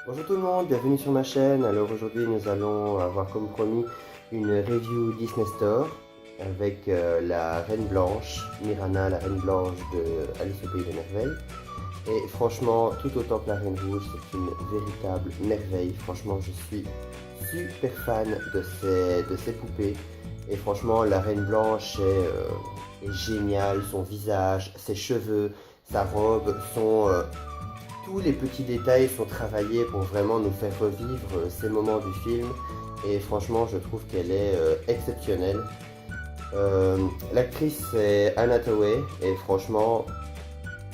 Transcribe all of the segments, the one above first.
Bonjour tout le monde, bienvenue sur ma chaîne. Alors aujourd'hui nous allons avoir comme promis une review Disney Store avec la Reine Blanche, Mirana, la Reine Blanche de Alice au Pays des Merveilles. Et franchement, tout autant que la Reine Rouge, c'est une véritable merveille. Franchement, je suis super fan de ces poupées. Et franchement, la Reine Blanche est géniale, son visage, ses cheveux, sa robe tous les petits détails sont travaillés pour vraiment nous faire revivre ces moments du film et franchement je trouve qu'elle est exceptionnelle. L'actrice c'est Anna Hathaway et franchement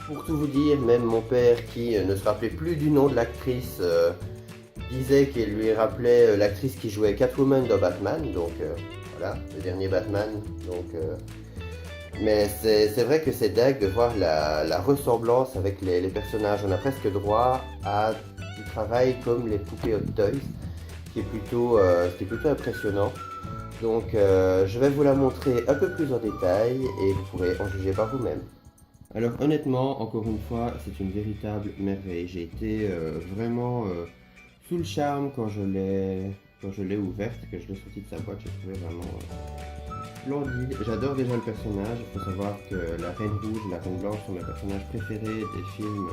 pour tout vous dire, même mon père qui ne se rappelait plus du nom de l'actrice disait qu'il lui rappelait l'actrice qui jouait Catwoman dans Batman, donc voilà, le dernier Batman, donc mais c'est vrai que c'est dingue de voir la ressemblance avec les personnages. On a presque droit à du travail comme les poupées Hot Toys, ce qui est plutôt impressionnant. Donc je vais vous la montrer un peu plus en détail et vous pourrez en juger par vous-même. Alors honnêtement, encore une fois, c'est une véritable merveille. J'ai été vraiment sous le charme quand je l'ai ouverte, que je l'ai sortie de sa boîte. J'ai trouvé vraiment splendide. J'adore déjà le personnage. Il faut savoir que la Reine Rouge et la Reine Blanche sont mes personnages préférés des films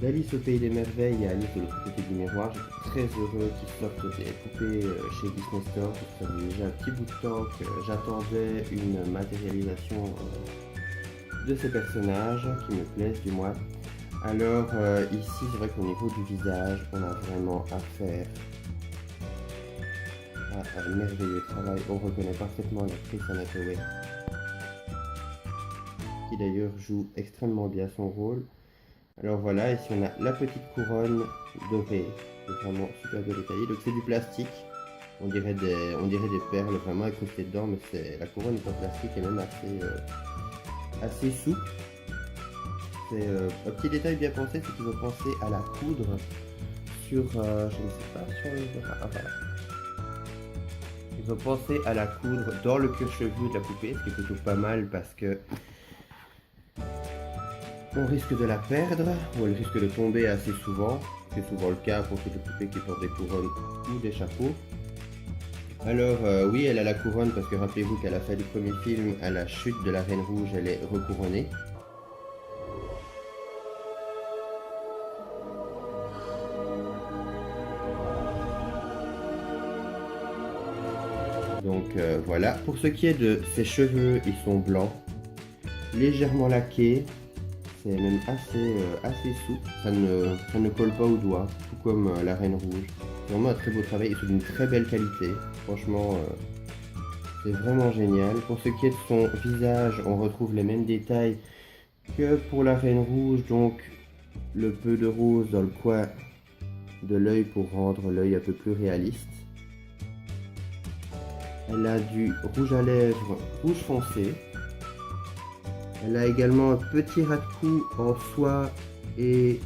d'Alice au Pays des Merveilles et Alice de l'autre côté du miroir. J'étais très heureux qu'ils sortent des poupées chez Disney Store. Ça faisait déjà un petit bout de temps que j'attendais une matérialisation de ces personnages qui me plaisent du moins. Alors ici c'est vrai qu'au niveau du visage on a vraiment affaire à un merveilleux travail. On reconnaît parfaitement l'actrice Anna Hathaway qui d'ailleurs joue extrêmement bien son rôle. Alors voilà, ici on a la petite couronne dorée, qui est vraiment super bien détaillée. Donc c'est du plastique, on dirait des perles vraiment incrustées dedans, mais la couronne est en plastique et même assez souple. C'est un petit détail bien pensé, c'est qu'ils ont pensé à la coudre sur, je ne sais pas, sur le... Ah, voilà. Ils ont pensé à la coudre dans le cuir chevelu de la poupée, ce qui est plutôt pas mal parce que on risque de la perdre ou elle risque de tomber assez souvent. C'est souvent le cas pour toutes les poupées qui portent des couronnes ou des chapeaux. Alors oui, elle a la couronne parce que rappelez-vous qu'à la fin du premier film, à la chute de la Reine Rouge, elle est recouronnée. Donc voilà. Pour ce qui est de ses cheveux, ils sont blancs, légèrement laqués. C'est même assez souple, ça ne colle pas aux doigts, tout comme la Reine Rouge. C'est vraiment un très beau travail et c'est d'une très belle qualité. Franchement, c'est vraiment génial. Pour ce qui est de son visage, on retrouve les mêmes détails que pour la Reine Rouge, donc le peu de rose dans le coin de l'œil pour rendre l'œil un peu plus réaliste. Elle a du rouge à lèvres rouge foncé. Elle a également un petit ras de cou en soie et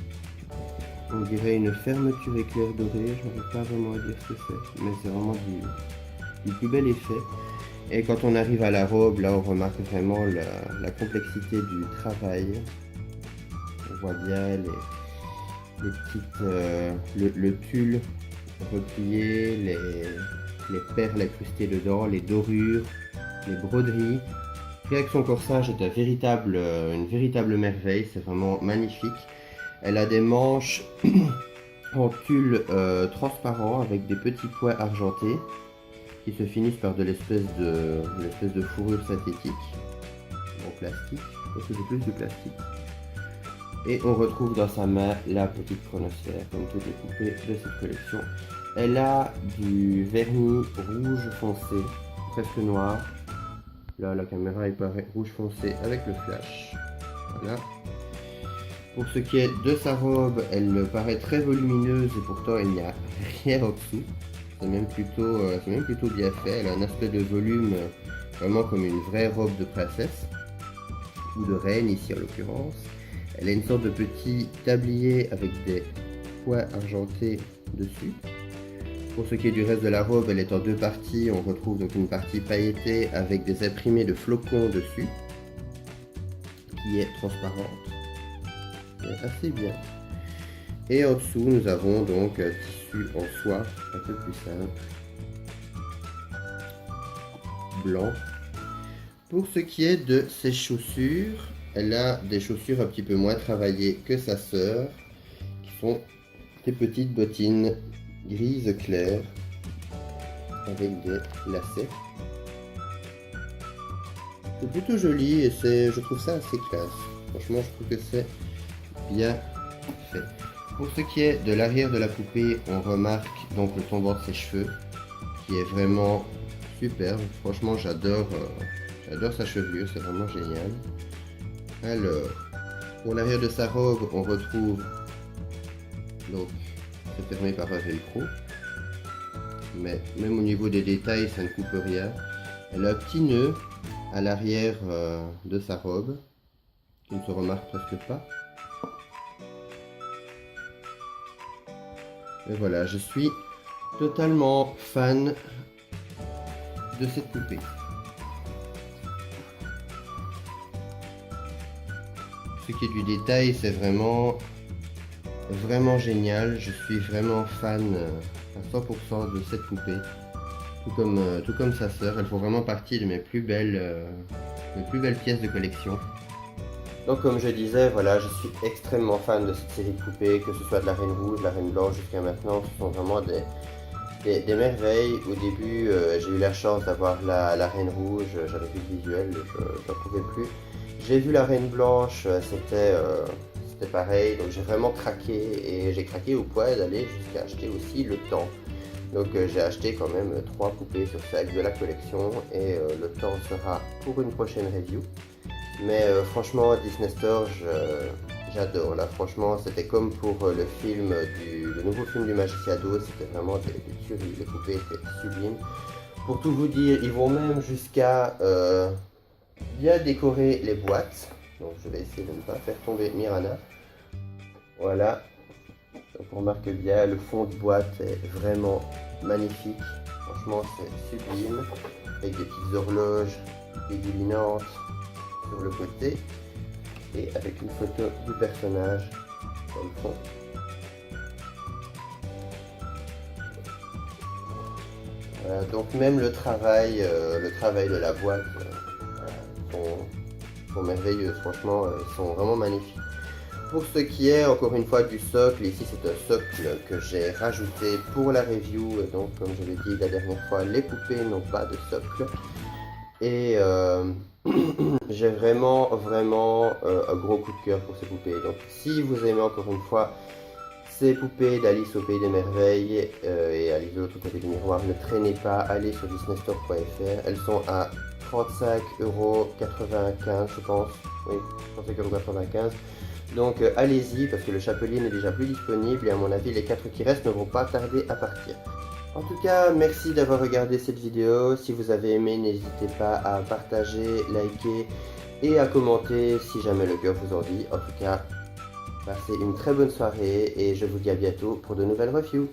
on dirait une fermeture éclair dorée. Je n'arrive pas vraiment à dire ce que c'est, mais c'est vraiment du plus bel effet. Et quand on arrive à la robe, là on remarque vraiment la complexité du travail. On voit bien les petites, le tulle replié, les perles incrustées dedans, les dorures, les broderies. Rien que son corsage est une véritable merveille, c'est vraiment magnifique. Elle a des manches en tulle transparent avec des petits points argentés qui se finissent par de l'espèce de fourrure synthétique en plastique, parce que c'est plus du plastique. Et on retrouve dans sa main la petite chronosphère, comme toutes les poupées de cette collection. Elle a du vernis rouge foncé, presque noir. Là, la caméra est paraît rouge foncé avec le flash. Voilà. Pour ce qui est de sa robe, elle paraît très volumineuse et pourtant il n'y a rien en dessous. C'est même plutôt bien fait. Elle a un aspect de volume vraiment comme une vraie robe de princesse ou de reine ici en l'occurrence. Elle a une sorte de petit tablier avec des points argentés dessus. Pour ce qui est du reste de la robe, elle est en deux parties. On retrouve donc une partie pailletée avec des imprimés de flocons dessus, qui est transparente. C'est assez bien. Et en dessous, nous avons donc un tissu en soie, un peu plus simple, blanc. Pour ce qui est de ses chaussures, elle a des chaussures un petit peu moins travaillées que sa sœur, qui sont des petites bottines grises claires, avec des lacets. C'est plutôt joli et je trouve ça assez classe. Franchement, je trouve que c'est bien fait. Pour ce qui est de l'arrière de la poupée, on remarque donc le tombant de ses cheveux, qui est vraiment superbe. Franchement, j'adore sa chevelure, c'est vraiment génial. Alors, pour l'arrière de sa robe, on retrouve, donc, c'est fermé par un velcro. Mais même au niveau des détails, ça ne coupe rien. Elle a un petit nœud à l'arrière de sa robe, qui ne se remarque presque pas. Et voilà, je suis totalement fan de cette poupée. Ce qui est du détail, c'est vraiment génial. Je suis vraiment fan à 100% de cette poupée. Tout comme sa sœur, elles font vraiment partie de mes plus belles pièces de collection. Donc comme je disais, voilà, je suis extrêmement fan de cette série de poupées, que ce soit de la Reine Rouge, la Reine Blanche jusqu'à maintenant, ce sont vraiment des merveilles. Au début, j'ai eu la chance d'avoir la Reine Rouge, j'avais vu le visuel, je n'en pouvais plus. J'ai vu la Reine Blanche, c'était pareil, donc j'ai vraiment craqué, et j'ai craqué au point d'aller jusqu'à acheter aussi le temps. Donc j'ai acheté quand même 3 poupées sur 5 de la collection, et le temps sera pour une prochaine review. Mais franchement, Disney Store, j'adore. Là, franchement, c'était comme pour le nouveau film du Magicien d'Oz, c'était vraiment des tueries. Les poupées étaient sublimes. Pour tout vous dire, ils vont même jusqu'à bien décorer les boîtes. Donc, je vais essayer de ne pas faire tomber Mirana. Voilà. Donc, on remarque bien, le fond de boîte est vraiment magnifique. Franchement, c'est sublime. Avec des petites horloges dégoulinantes sur le côté et avec une photo du personnage dans le fond. Voilà, donc même le travail de la boîte sont merveilleux, franchement, ils sont vraiment magnifiques. Pour ce qui est encore une fois du socle, ici c'est un socle que j'ai rajouté pour la review, donc comme je l'ai dit la dernière fois, les poupées n'ont pas de socle. Et j'ai vraiment un gros coup de cœur pour ces poupées. Donc si vous aimez encore une fois ces poupées d'Alice au Pays des Merveilles et Alice de l'autre côté du miroir, ne traînez pas, allez sur disneystore.fr. Elles sont à 35,95 € je pense. Oui, 35,95 €. Donc allez-y parce que le chapelier n'est déjà plus disponible et à mon avis les 4 qui restent ne vont pas tarder à partir. En tout cas, merci d'avoir regardé cette vidéo. Si vous avez aimé, n'hésitez pas à partager, liker et à commenter si jamais le cœur vous en dit. En tout cas, passez une très bonne soirée et je vous dis à bientôt pour de nouvelles reviews.